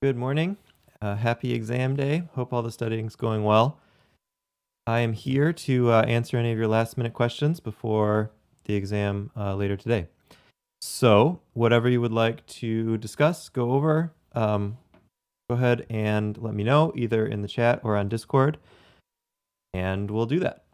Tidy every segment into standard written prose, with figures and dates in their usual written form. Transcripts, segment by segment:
Good morning. Happy exam day. Hope all the studying's going well. I am here to answer any of your last minute questions before the exam later today. So, whatever you would like to discuss, go over, go ahead and let me know either in the chat or on Discord, and we'll do that.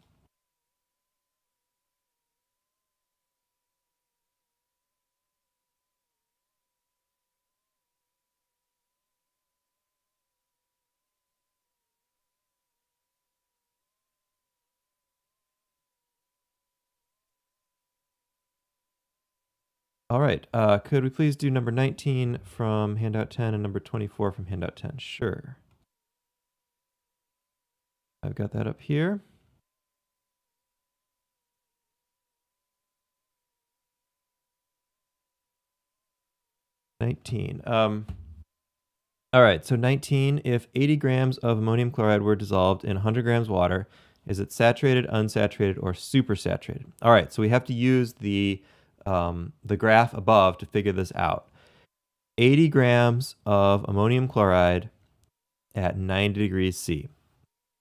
All right. Could we please do number 19 from handout 10 and number 24 from handout 10? Sure. I've got that up here. All right, so 19, if 80 grams of ammonium chloride were dissolved in 100 grams water, is it saturated, unsaturated, or supersaturated? All right, so we have to use the graph above to figure this out. 80 grams of ammonium chloride at 90 degrees C.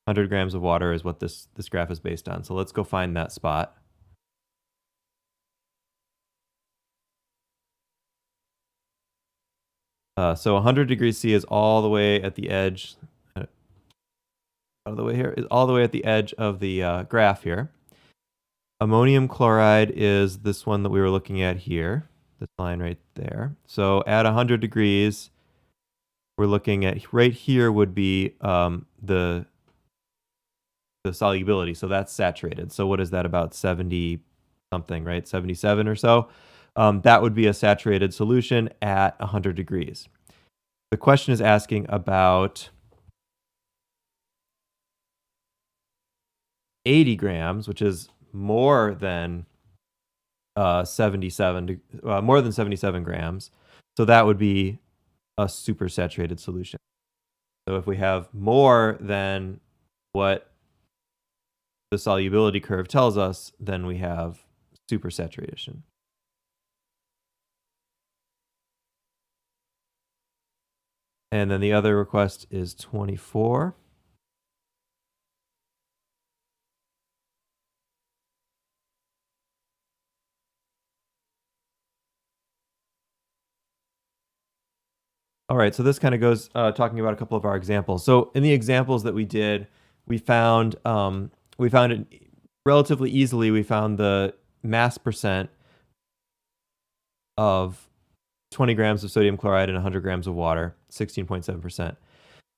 100 grams of water is what this graph is based on. So let's go find that spot. So 100 degrees C is all the way at the edge. Out of the way here is all the way at the edge of the graph here. Ammonium chloride is this one that we were looking at here, this line right there. So at 100 degrees, we're looking at right here would be the solubility. So that's saturated. So what is that, about 70 something, right? 77 or so. That would be a saturated solution at 100 degrees. The question is asking about 80 grams, which is more than 77 grams. So that would be a supersaturated solution. So if we have more than what the solubility curve tells us, then we have supersaturation. And then the other request is 24. All right, so this kind of goes talking about a couple of our examples. So in the examples that we did, we found it relatively easily. We found the mass percent of 20 grams of sodium chloride and 100 grams of water, 16.7%.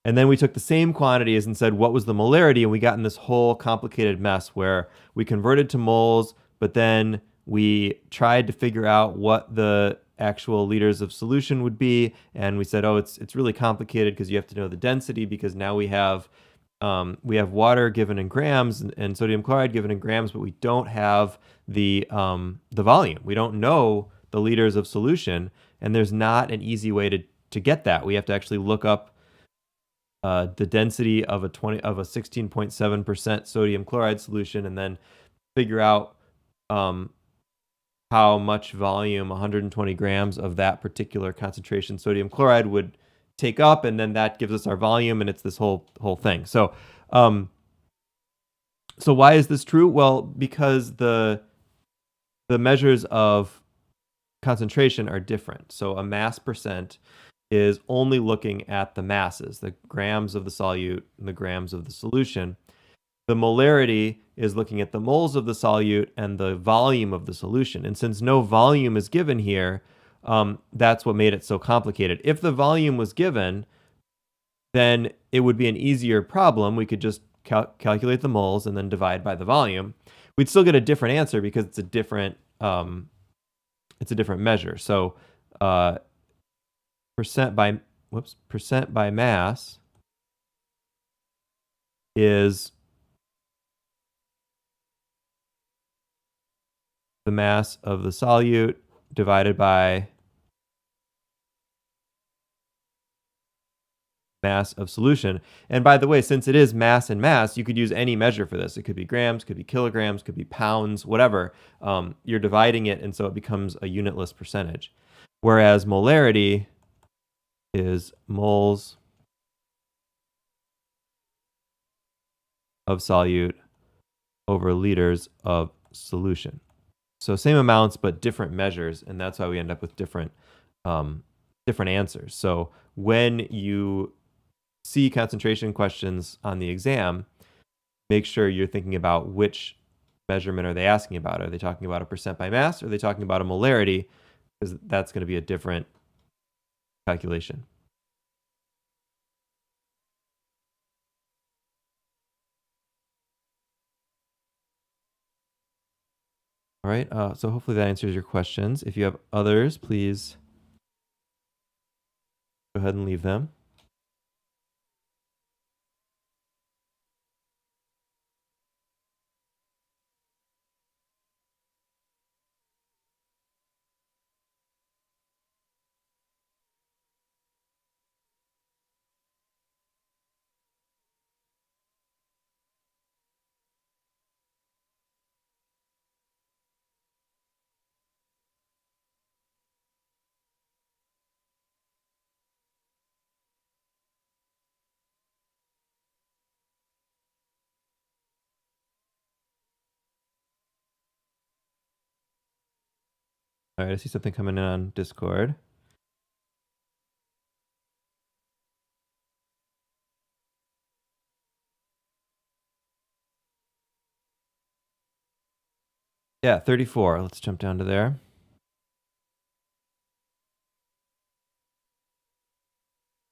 And then we took the same quantities and said, what was the molarity? And we got in this whole complicated mess where we converted to moles, but then we tried to figure out what the actual liters of solution would be. And we said, oh, it's really complicated because you have to know the density, because now we have water given in grams and sodium chloride given in grams, but we don't have the volume. We don't know the liters of solution, and there's not an easy way to get that. We have to actually look up the density of a 16.7% sodium chloride solution, and then figure out how much volume 120 grams of that particular concentration sodium chloride would take up, and then that gives us our volume, and it's this whole thing. So why is this true? Well, because the measures of concentration are different. So a mass percent is only looking at the masses, the grams of the solute and the grams of the solution. The molarity is looking at the moles of the solute and the volume of the solution. And since no volume is given here, that's what made it so complicated. If the volume was given, then it would be an easier problem. We could just calculate the moles and then divide by the volume. We'd still get a different answer because it's a different measure. So percent by mass is the mass of the solute divided by mass of solution. And by the way, since it is mass and mass, you could use any measure for this. It could be grams, could be kilograms, could be pounds, whatever. You're dividing it, and so it becomes a unitless percentage. Whereas molarity is moles of solute over liters of solution. So same amounts, but different measures, and that's why we end up with different answers. So when you see concentration questions on the exam, make sure you're thinking about which measurement are they asking about. Are they talking about a percent by mass, or are they talking about a molarity? Because that's going to be a different calculation. All right, so hopefully that answers your questions. If you have others, please go ahead and leave them. All right, I see something coming in on Discord. Yeah, 34. Let's jump down to there.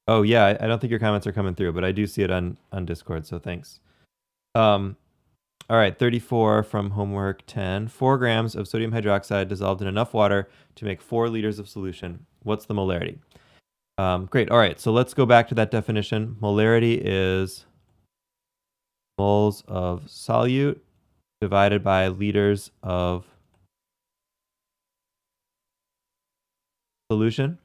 Oh, yeah, I don't think your comments are coming through, but I do see it on Discord, so thanks. All right, 34 from homework 10. 4 grams of sodium hydroxide dissolved in enough water to make 4 liters of solution. What's the molarity? Great. All right, so let's go back to that definition. Molarity is moles of solute divided by liters of solution.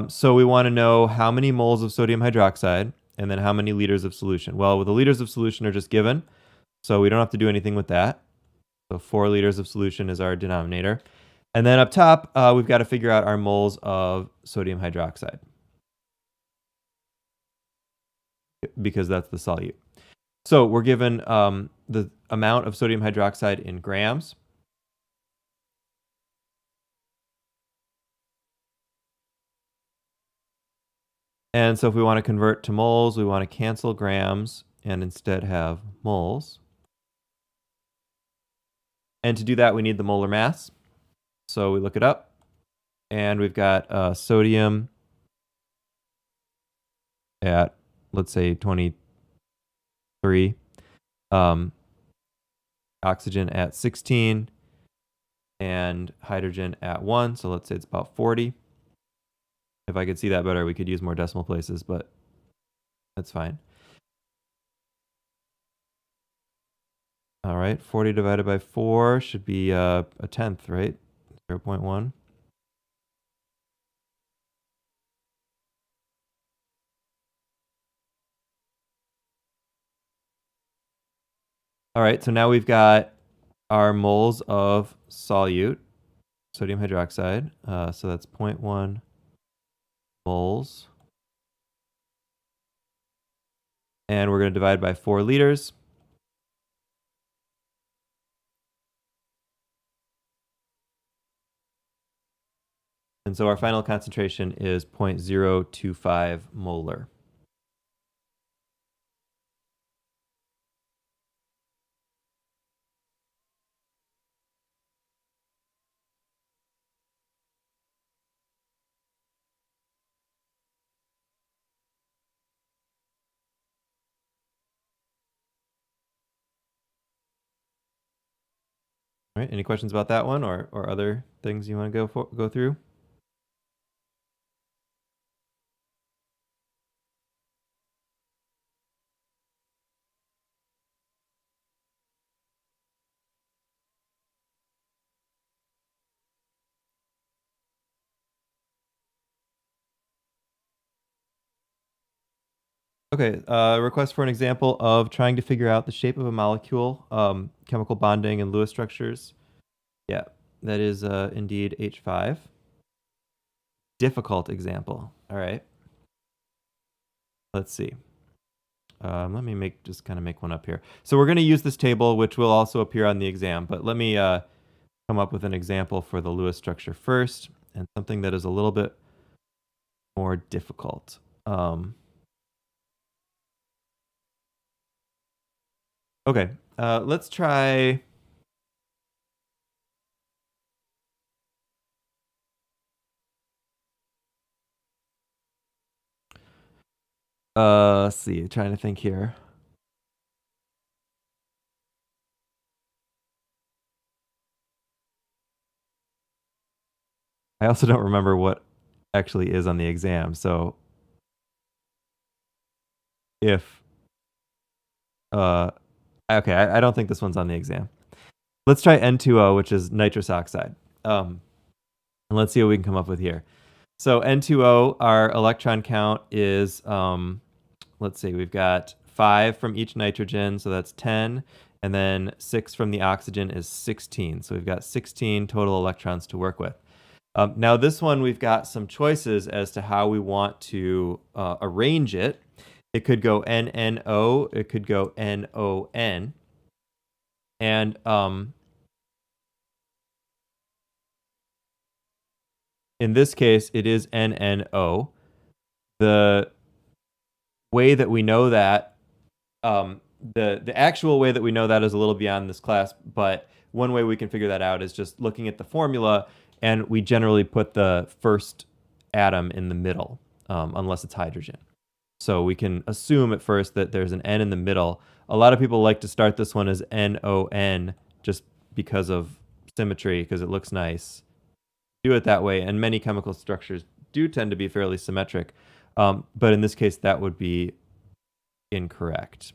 So we want to know how many moles of sodium hydroxide and then how many liters of solution. Well, the liters of solution are just given, so we don't have to do anything with that. So 4 liters of solution is our denominator. And then up top, we've got to figure out our moles of sodium hydroxide, because that's the solute. So we're given the amount of sodium hydroxide in grams. And so if we want to convert to moles, we want to cancel grams and instead have moles. And to do that, we need the molar mass. So we look it up, and we've got sodium at, let's say, 23, oxygen at 16, and hydrogen at 1. So let's say it's about 40. If I could see that better, we could use more decimal places, but that's fine. All right, 40 divided by 4 should be a tenth, right? 0.1. All right, so now we've got our moles of solute, sodium hydroxide. So that's 0.1 moles. And we're going to divide by 4 liters. And so our final concentration is 0.025 molar. All right, any questions about that one or other things you want to go through? Okay, request for an example of trying to figure out the shape of a molecule, chemical bonding and Lewis structures. Yeah, that is indeed H5. Difficult example. All right. let's see. Let me just kind of make one up here. So we're going to use this table, which will also appear on the exam, but let me come up with an example for the Lewis structure first, and something that is a little bit more difficult. Okay, let's try... let's see, trying to think here. I also don't remember what actually is on the exam, so if... okay, I don't think this one's on the exam. Let's try N2O, which is nitrous oxide. And let's see what we can come up with here. So N2O, our electron count is, let's see, we've got 5 from each nitrogen, so that's 10. And then 6 from the oxygen is 16. So we've got 16 total electrons to work with. Now this one, we've got some choices as to how we want to arrange it. It could go NNO, it could go NON. And in this case, it is NNO. The way that we know that, the actual way that we know that is a little beyond this class, but one way we can figure that out is just looking at the formula, and we generally put the first atom in the middle, unless it's hydrogen. So we can assume at first that there's an N in the middle. A lot of people like to start this one as NON just because of symmetry, because it looks nice. Do it that way, and many chemical structures do tend to be fairly symmetric. But in this case, that would be incorrect.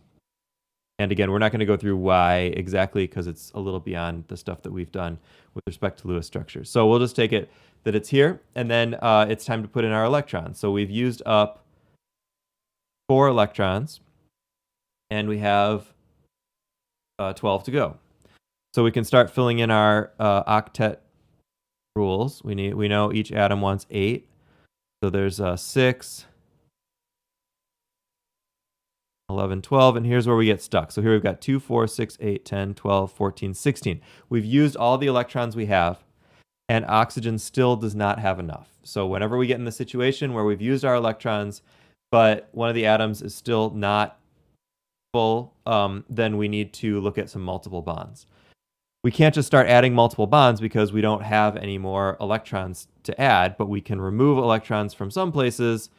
And again, we're not going to go through why exactly, because it's a little beyond the stuff that we've done with respect to Lewis structures. So we'll just take it that it's here, and then it's time to put in our electrons. So we've used up 4 electrons, and we have 12 to go. So we can start filling in our octet rules. We know each atom wants 8. So there's 6, 11, 12, and here's where we get stuck. So here we've got 2, 4, 6, 8, 10, 12, 14, 16. We've used all the electrons we have, and oxygen still does not have enough. So whenever we get in the situation where we've used our electrons, but one of the atoms is still not full, then we need to look at some multiple bonds. We can't just start adding multiple bonds because we don't have any more electrons to add, but we can remove electrons from some places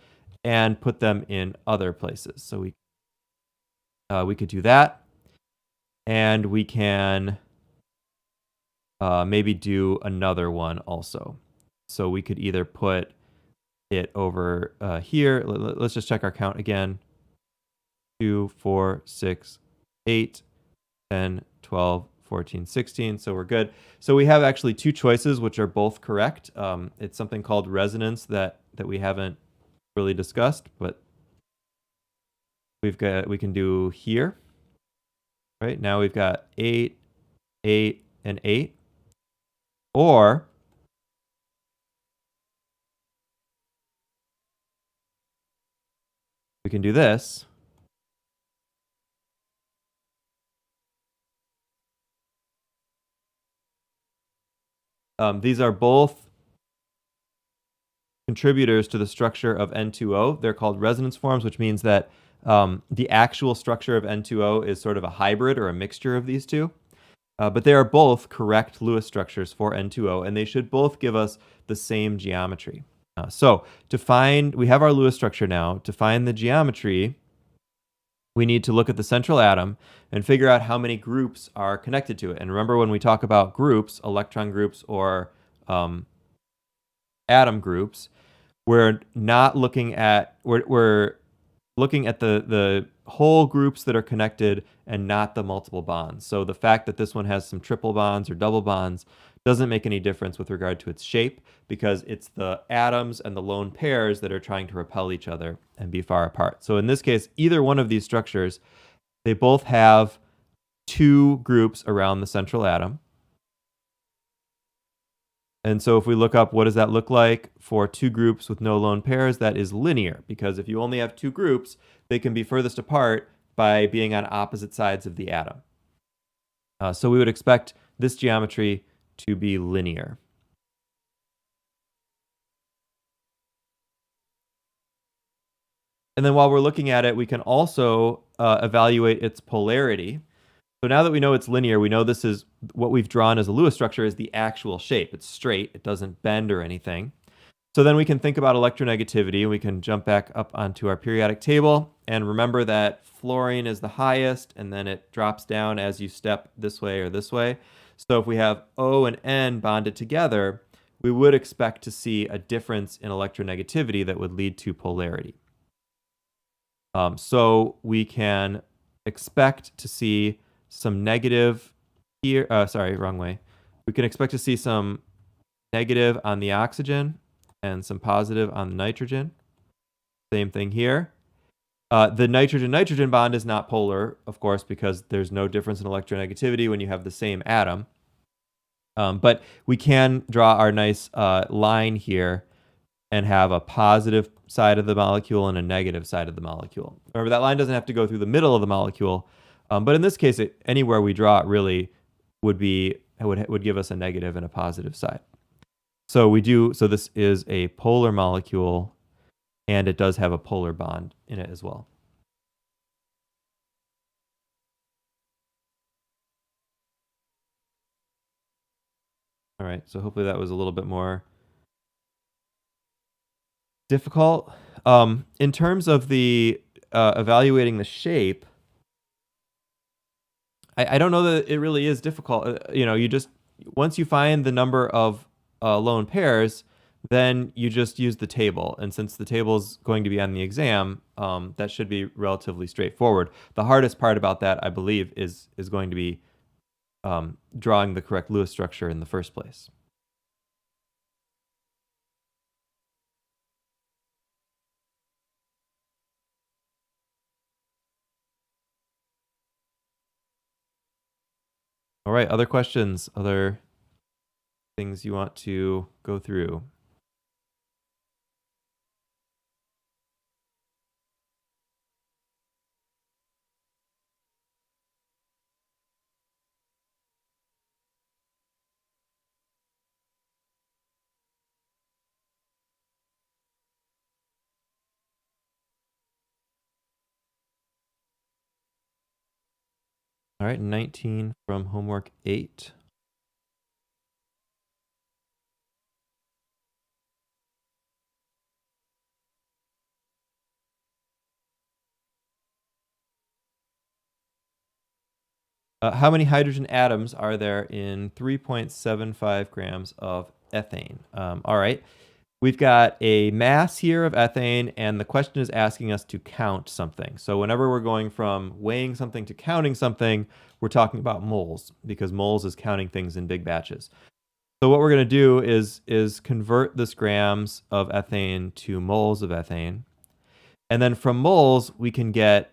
and put them in other places. So we could do that, and we can maybe do another one also. So we could either put it over here. Let's just check our count again. 2, 4, 6, 8, 10, 12, 14, 16. So we're good. So we have actually 2 choices, which are both correct. It's something called resonance that we haven't really discussed, but we can do here. Right now we've got 8, 8, and 8. Or we can do this. These are both contributors to the structure of N2O. They're called resonance forms, which means that the actual structure of N2O is sort of a hybrid or a mixture of these two. But they are both correct Lewis structures for N2O, and they should both give us the same geometry. So we have our Lewis structure now. To find the geometry, we need to look at the central atom and figure out how many groups are connected to it. And remember, when we talk about groups, electron groups or atom groups, we're not looking at, we're looking at the whole groups that are connected and not the multiple bonds. So the fact that this one has some triple bonds or double bonds doesn't make any difference with regard to its shape, because it's the atoms and the lone pairs that are trying to repel each other and be far apart. So in this case, either one of these structures, they both have 2 groups around the central atom. And so if we look up what does that look like for two groups with no lone pairs, that is linear, because if you only have two groups, they can be furthest apart by being on opposite sides of the atom. So we would expect this geometry to be linear. And then while we're looking at it, we can also evaluate its polarity. So now that we know it's linear, we know this is what we've drawn as a Lewis structure is the actual shape. It's straight, it doesn't bend or anything. So then we can think about electronegativity. We can jump back up onto our periodic table and remember that fluorine is the highest, and then it drops down as you step this way or this way. So if we have O and N bonded together, we would expect to see a difference in electronegativity that would lead to polarity. So we can expect to see some negative here. Sorry, wrong way. We can expect to see some negative on the oxygen and some positive on the nitrogen. Same thing here. The nitrogen-nitrogen bond is not polar, of course, because there's no difference in electronegativity when you have the same atom. But we can draw our nice line here and have a positive side of the molecule and a negative side of the molecule. Remember, that line doesn't have to go through the middle of the molecule, but in this case, anywhere we draw it really would give us a negative and a positive side. So this is a polar molecule, and it does have a polar bond in it as well. All right, so hopefully that was a little bit more difficult. In terms of the evaluating the shape, I don't know that it really is difficult. Once you find the number of lone pairs, then you just use the table. And since the table is going to be on the exam, that should be relatively straightforward. The hardest part about that, I believe, is going to be drawing the correct Lewis structure in the first place. All right, other questions, other things you want to go through? All right, 19 from homework 8. How many hydrogen atoms are there in 3.75 grams of ethane? All right, we've got a mass here of ethane, and the question is asking us to count something. So whenever we're going from weighing something to counting something, we're talking about moles, because moles is counting things in big batches. So what we're going to do is convert this grams of ethane to moles of ethane. And then from moles, we can get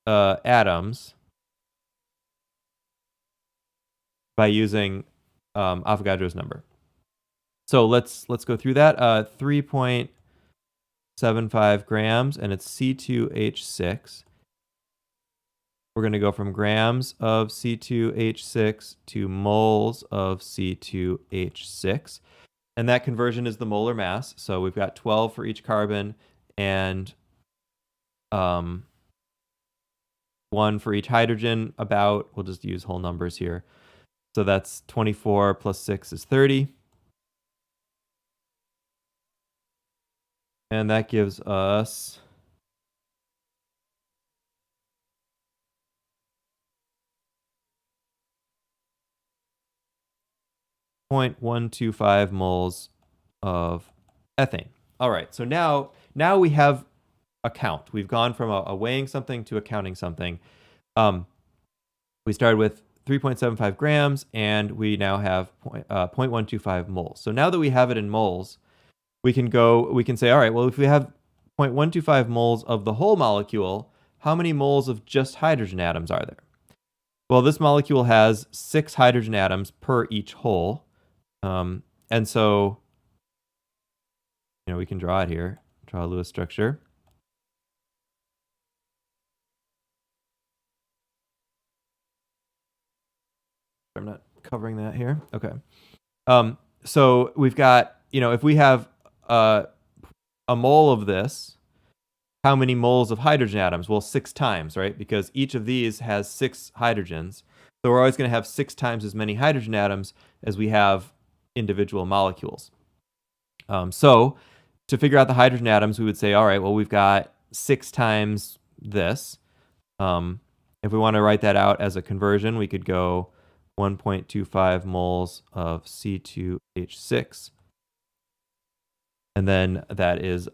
atoms by using Avogadro's number. So let's go through that. 3.75 grams, and it's C2H6. We're going to go from grams of C2H6 to moles of C2H6. And that conversion is the molar mass. So we've got 12 for each carbon and 1 for each hydrogen. We'll just use whole numbers here. So that's 24 plus 6 is 30. And that gives us 0.125 moles of ethane. All right, so now we have a count. We've gone from a weighing something to a counting something. We started with 3.75 grams, and we now have 0.125 moles. So now that we have it in moles, we can say, all right, well, if we have 0.125 moles of the whole molecule, how many moles of just hydrogen atoms are there? Well, this molecule has 6 hydrogen atoms per each hole. And so, we can draw it here, draw a Lewis structure. I'm not covering that here. Okay. So we've got, if we have a mole of this, how many moles of hydrogen atoms? Well, 6 times, right? Because each of these has 6 hydrogens. So we're always going to have 6 times as many hydrogen atoms as we have individual molecules. So to figure out the hydrogen atoms, we would say, all right, well, we've got 6 times this. If we want to write that out as a conversion, we could go 1.25 moles of C2H6. And then that is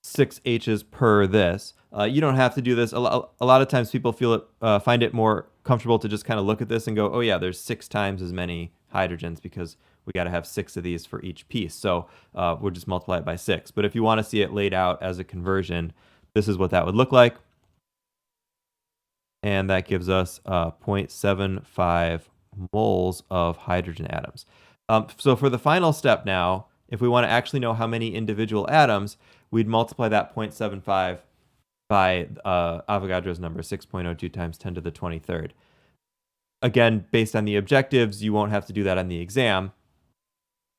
6 H's per this. You don't have to do this. A lot of times people find it more comfortable to just kind of look at this and go, oh yeah, there's 6 times as many hydrogens because we got to have 6 of these for each piece. So we'll just multiply it by 6. But if you want to see it laid out as a conversion, this is what that would look like. And that gives us 0.75 moles of hydrogen atoms. So for the final step now, if we want to actually know how many individual atoms, we'd multiply that 0.75 by Avogadro's number, 6.02 times 10 to the 23rd. Again, based on the objectives, you won't have to do that on the exam.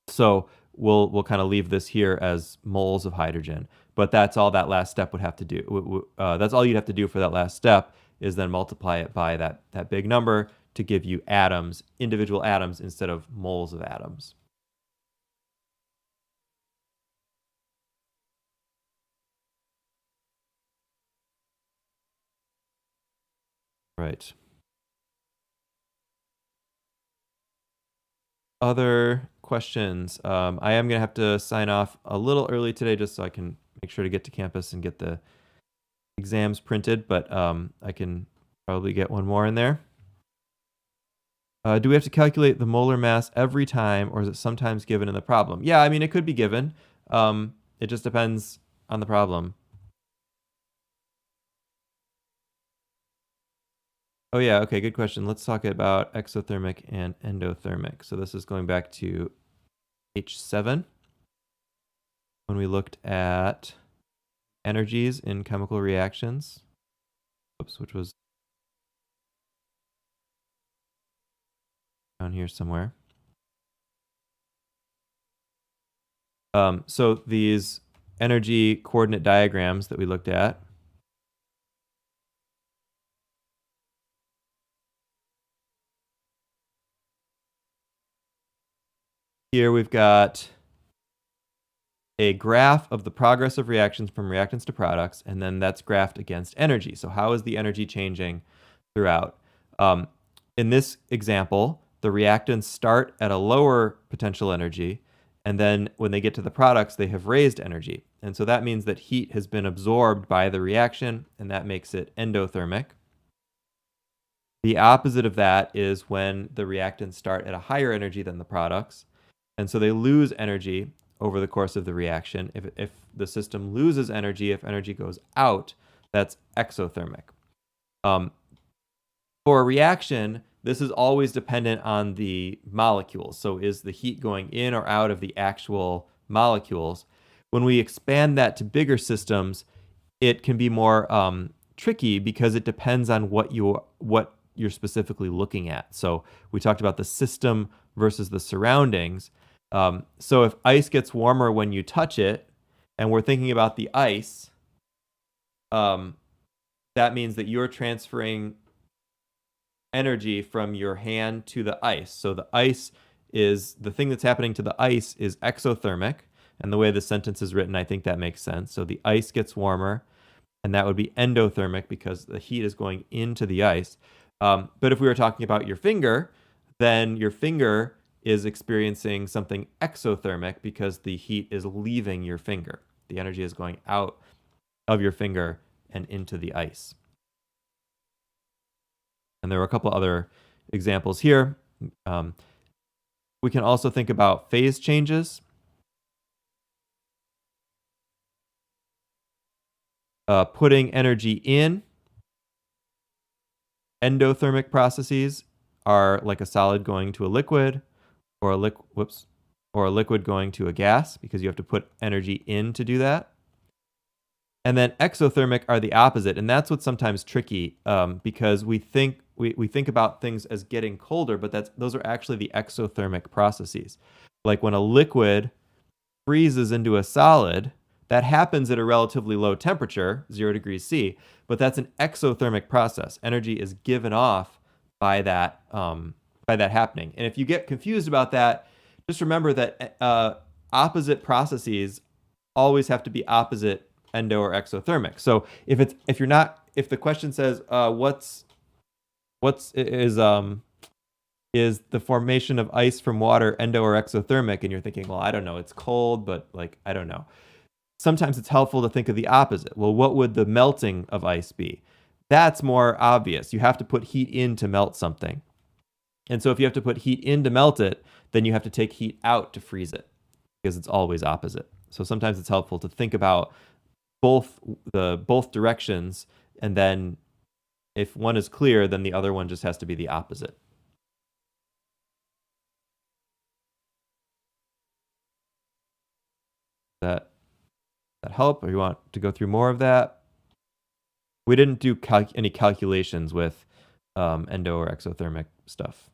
So we'll kind of leave this here as moles of hydrogen. But that's all that last step would have to do. That's all you'd have to do for that last step is then multiply it by that big number to give you atoms, individual atoms, instead of moles of atoms. Right. Other questions? I am going to have to sign off a little early today just so I can make sure to get to campus and get the exams printed, but I can probably get one more in there. Do we have to calculate the molar mass every time, or is it sometimes given in the problem? Yeah, I mean, it could be given. It just depends on the problem. Oh yeah, okay, good question. Let's talk about exothermic and endothermic. So this is going back to H7 when we looked at energies in chemical reactions. Oops, which was down here somewhere. So these energy coordinate diagrams that we looked at, here we've got a graph of the progress of reactions from reactants to products, and then that's graphed against energy. So how is the energy changing throughout? In this example, the reactants start at a lower potential energy, and then when they get to the products, they have raised energy. And so that means that heat has been absorbed by the reaction, and that makes it endothermic. The opposite of that is when the reactants start at a higher energy than the products, and so they lose energy over the course of the reaction. If the system loses energy, if energy goes out, that's exothermic. For a reaction, this is always dependent on the molecules. So is the heat going in or out of the actual molecules? When we expand that to bigger systems, it can be more tricky because it depends on what you're specifically looking at. So we talked about the system versus the surroundings. So if ice gets warmer when you touch it, and we're thinking about the ice, that means that you're transferring energy from your hand to the ice. So the thing that's happening to the ice is exothermic. And the way the sentence is written, I think that makes sense. So the ice gets warmer, and that would be endothermic because the heat is going into the ice. But if we were talking about your finger, then your finger is experiencing something exothermic because the heat is leaving your finger. The energy is going out of your finger and into the ice. And there were a couple other examples here. We can also think about phase changes. putting energy in. Endothermic processes are like a solid going to a liquid, or a liquid going to a gas, because you have to put energy in to do that. And then exothermic are the opposite, and that's what's sometimes tricky, because we think about things as getting colder, but those are actually the exothermic processes. Like when a liquid freezes into a solid, that happens at a relatively low temperature, 0 degrees C, but that's an exothermic process. Energy is given off by that happening. And if you get confused about that, just remember that opposite processes always have to be opposite endo or exothermic. So if the question says is the formation of ice from water endo or exothermic, and you're thinking, well, I don't know, it's cold, but like I don't know. Sometimes it's helpful to think of the opposite. Well, what would the melting of ice be? That's more obvious. You have to put heat in to melt something. And so if you have to put heat in to melt it, then you have to take heat out to freeze it, because it's always opposite. So sometimes it's helpful to think about both directions, and then if one is clear, then the other one just has to be the opposite. That help, or you want to go through more of that? We didn't do any calculations with endo or exothermic stuff.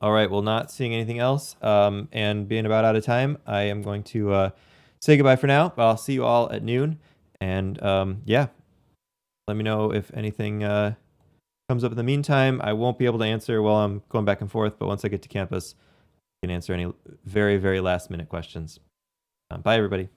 All right, well, not seeing anything else, and being about out of time, I am going to say goodbye for now. I'll see you all at noon, and yeah, let me know if anything comes up in the meantime. I won't be able to answer while I'm going back and forth, but once I get to campus, I can answer any very, very last minute questions. Bye, everybody.